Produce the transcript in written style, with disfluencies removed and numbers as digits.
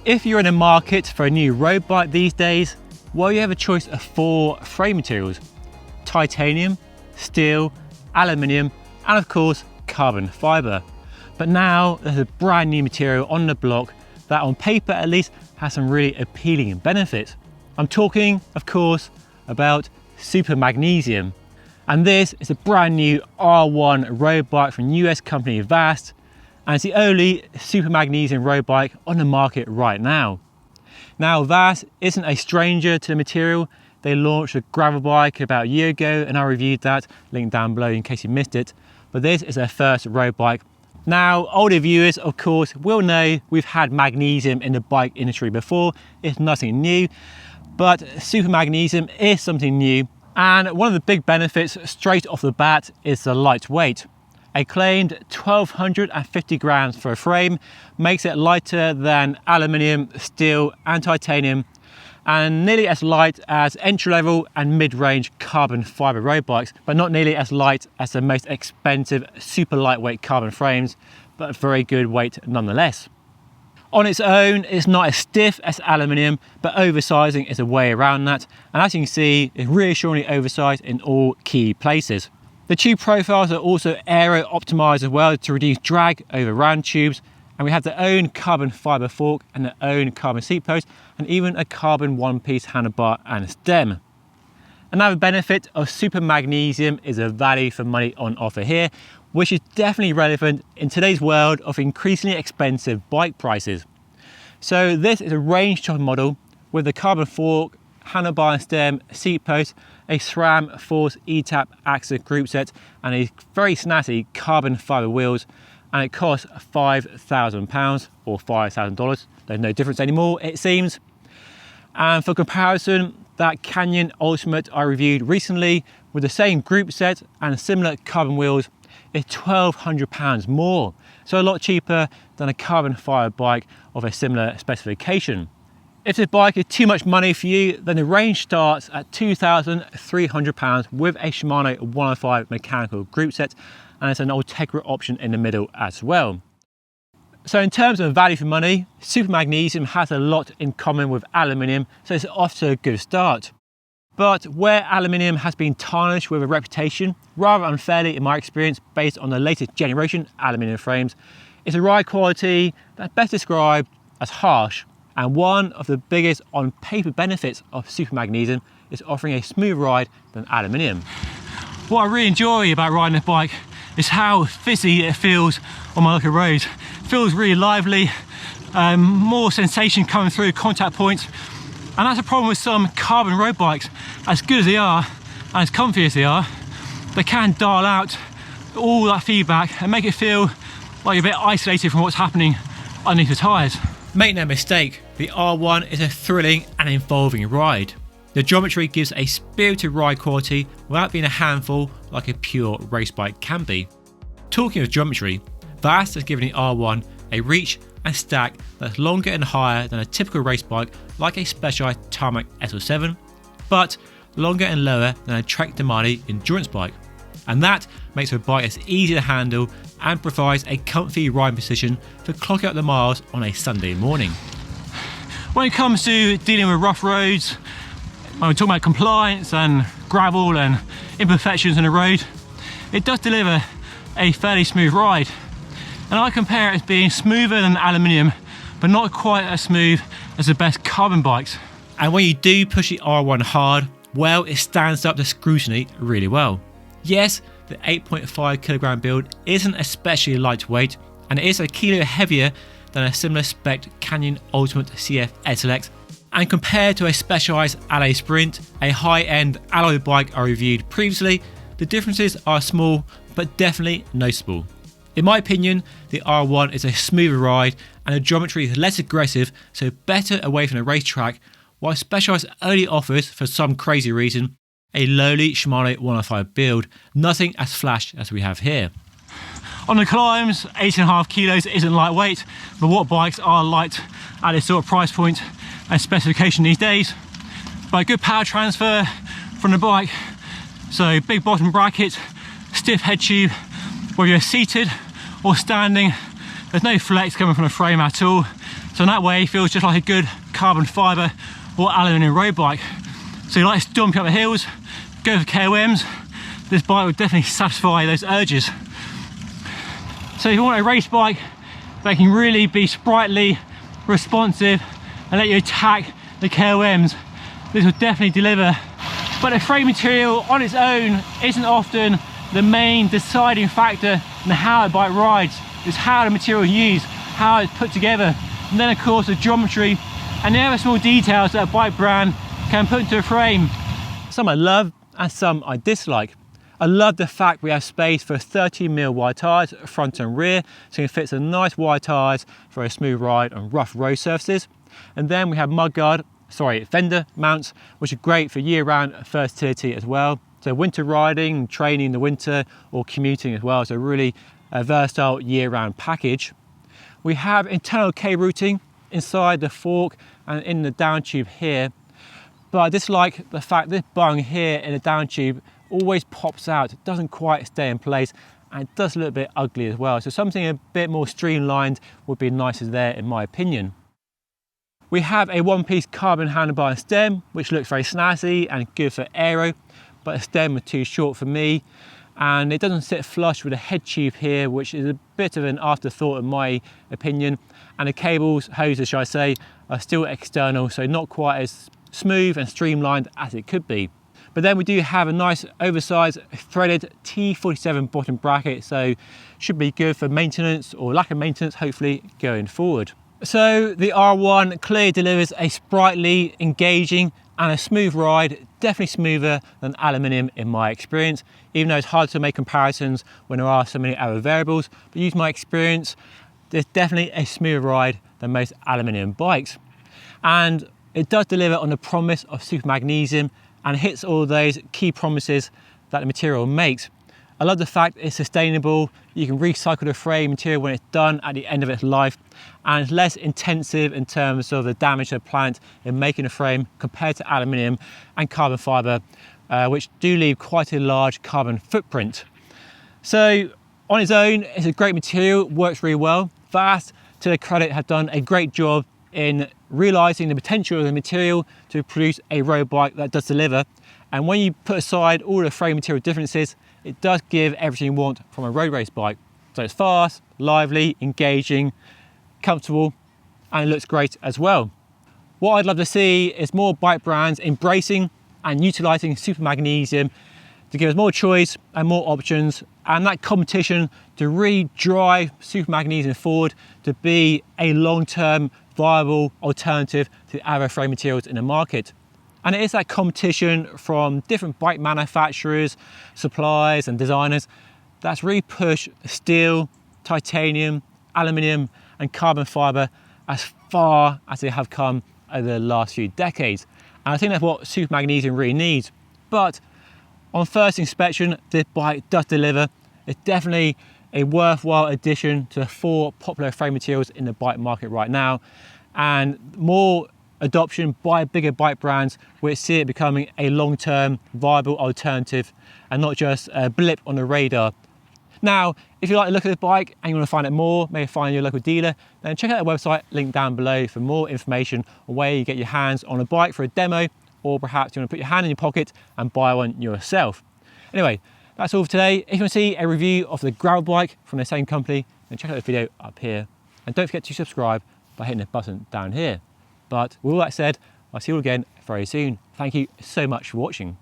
If you're in the market for a new road bike these days, well, you have a choice of 4 frame materials: titanium, steel, aluminium, and of course, carbon fiber. But now there's a brand new material on the block that on paper at least has some really appealing benefits. I'm talking, of course, about Super Magnesium. And this is a brand new R1 road bike from US company Vaast, and it's the only Super Magnesium road bike on the market right now. Now, Vaast isn't a stranger to the material. They launched a gravel bike about a year ago and I reviewed that, link down below in case you missed it. But this is their first road bike. Now, older viewers, of course, will know we've had magnesium in the bike industry before. It's nothing new, but Super Magnesium is something new. And one of the big benefits straight off the bat is the lightweight. A claimed 1250 grams for a frame makes it lighter than aluminium, steel and titanium, and nearly as light as entry-level and mid-range carbon fiber road bikes, but not nearly as light as the most expensive super lightweight carbon frames, but very good weight nonetheless. On its own, it's not as stiff as aluminium, but oversizing is a way around that, and as you can see, it's reassuringly oversized in all key places. The tube profiles are also aero optimized as well to reduce drag over round tubes, and we have their own carbon fiber fork and their own carbon seat post, and even a carbon one-piece handlebar and stem. Another benefit of Super Magnesium is a value for money on offer here, which is definitely relevant in today's world of increasingly expensive bike prices. So this is a range top model with a carbon fork, handlebar and stem, seat post, a SRAM Force E-Tap axle group set, and a very snazzy carbon fiber wheels, and it costs £5,000 or $5,000. There's no difference anymore, it seems. And for comparison, that Canyon Ultimate I reviewed recently with the same group set and similar carbon wheels is £1,200 more. So a lot cheaper than a carbon fiber bike of a similar specification. If this bike is too much money for you, then the range starts at £2,300 with a Shimano 105 mechanical group set, and it's an Ultegra option in the middle as well. So in terms of value for money, Super Magnesium has a lot in common with aluminium, so it's off to a good start. But where aluminium has been tarnished with a reputation, rather unfairly in my experience based on the latest generation aluminium frames, it's a ride quality that's best described as harsh. And one of the biggest on paper benefits of Super Magnesium is offering a smoother ride than aluminium. What I really enjoy about riding this bike is how fizzy it feels on my local roads. It feels really lively, more sensation coming through contact points. And that's a problem with some carbon road bikes. As good as they are, and as comfy as they are, they can dial out all that feedback and make it feel like you're a bit isolated from what's happening underneath the tyres. Make no mistake, the R1 is a thrilling and involving ride. The geometry gives a spirited ride quality without being a handful like a pure race bike can be. Talking of geometry, Vaast has given the R1 a reach and stack that's longer and higher than a typical race bike like a Specialized Tarmac SL7, but longer and lower than a Trek Demani endurance bike. And that makes a bike that's easy to handle and provides a comfy riding position for clocking up the miles on a Sunday morning. When it comes to dealing with rough roads, when we're talking about compliance and gravel and imperfections on the road, it does deliver a fairly smooth ride. And I compare it as being smoother than aluminium, but not quite as smooth as the best carbon bikes. And when you do push the R1 hard, well, it stands up to scrutiny really well. Yes, the 8.5 kilogram build isn't especially lightweight, and it is a kilo heavier than a similar spec Canyon Ultimate CF SLX. And compared to a Specialized Alley Sprint, a high-end alloy bike I reviewed previously, the differences are small, but definitely noticeable. In my opinion, the R1 is a smoother ride and the geometry is less aggressive, so better away from the racetrack, while Specialized only offers, for some crazy reason, a lowly Shimano 105 build, nothing as flash as we have here. On the climbs, 8.5 kilos isn't lightweight, but what bikes are light at this sort of price point and specification these days? But good power transfer from the bike, so big bottom bracket, stiff head tube, whether you're seated or standing, there's no flex coming from the frame at all. So in that way, it feels just like a good carbon fibre or aluminium road bike. So you like to stomp up the hills, go for KOMs, this bike will definitely satisfy those urges. So if you want a race bike that can really be sprightly, responsive, and let you attack the KOMs, this will definitely deliver. But the frame material on its own isn't often the main deciding factor in how a bike rides. It's how the material is used, how it's put together, and then of course the geometry and the other small details that a bike brand can put into a frame. Some I love and some I dislike. I love the fact we have space for 13mm wide tyres front and rear, so it fits some nice wide tyres for a smooth ride on rough road surfaces. And then we have fender mounts, which are great for year-round versatility as well. So winter riding, training in the winter, or commuting as well. So really a versatile year-round package. We have internal cable routing inside the fork and in the down tube here. But I dislike the fact this bung here in the down tube always pops out. It doesn't quite stay in place, and it does look a bit ugly as well. So something a bit more streamlined would be nicer there in my opinion. We have a one-piece carbon handlebar and stem, which looks very snazzy and good for aero, but the stem was too short for me, and it doesn't sit flush with the head tube here, which is a bit of an afterthought in my opinion. And the cables, hoses shall I say, are still external, so not quite as smooth and streamlined as it could be. But then we do have a nice oversized threaded T47 bottom bracket, so should be good for maintenance or lack of maintenance, hopefully going forward. So the R1 clearly delivers a sprightly, engaging and a smooth ride, definitely smoother than aluminium in my experience, even though it's hard to make comparisons when there are so many other variables. But use my experience, there's definitely a smoother ride than most aluminium bikes. And it does deliver on the promise of Super Magnesium and hits all those key promises that the material makes. I love the fact it's sustainable, you can recycle the frame material when it's done at the end of its life, and it's less intensive in terms of the damage to the planet in making a frame compared to aluminium and carbon fibre, which do leave quite a large carbon footprint. So on its own, it's a great material, works really well. Vaast, to their credit, have done a great job in realising the potential of the material to produce a road bike that does deliver. And when you put aside all the frame material differences, it does give everything you want from a road race bike. So it's fast, lively, engaging, comfortable, and it looks great as well. What I'd love to see is more bike brands embracing and utilising Super Magnesium to give us more choice and more options, and that competition to really drive Super Magnesium forward to be a long-term viable alternative to other frame materials in the market. And it is that competition from different bike manufacturers, suppliers and designers that's really pushed steel, titanium, aluminium and carbon fibre as far as they have come over the last few decades. And I think that's what Super Magnesium really needs. But on first inspection, this bike does deliver. It's definitely a worthwhile addition to the 4 popular frame materials in the bike market right now. And more adoption by bigger bike brands, we see it becoming a long-term viable alternative and not just a blip on the radar. Now, if you like the look of this bike and you want to find out more, maybe find your local dealer, then check out their website, linked down below, for more information on where you get your hands on a bike for a demo, or perhaps you want to put your hand in your pocket and buy one yourself. Anyway, that's all for today. If you want to see a review of the gravel bike from the same company, then check out the video up here. And don't forget to subscribe by hitting the button down here. But with all that said, I'll see you all again very soon. Thank you so much for watching.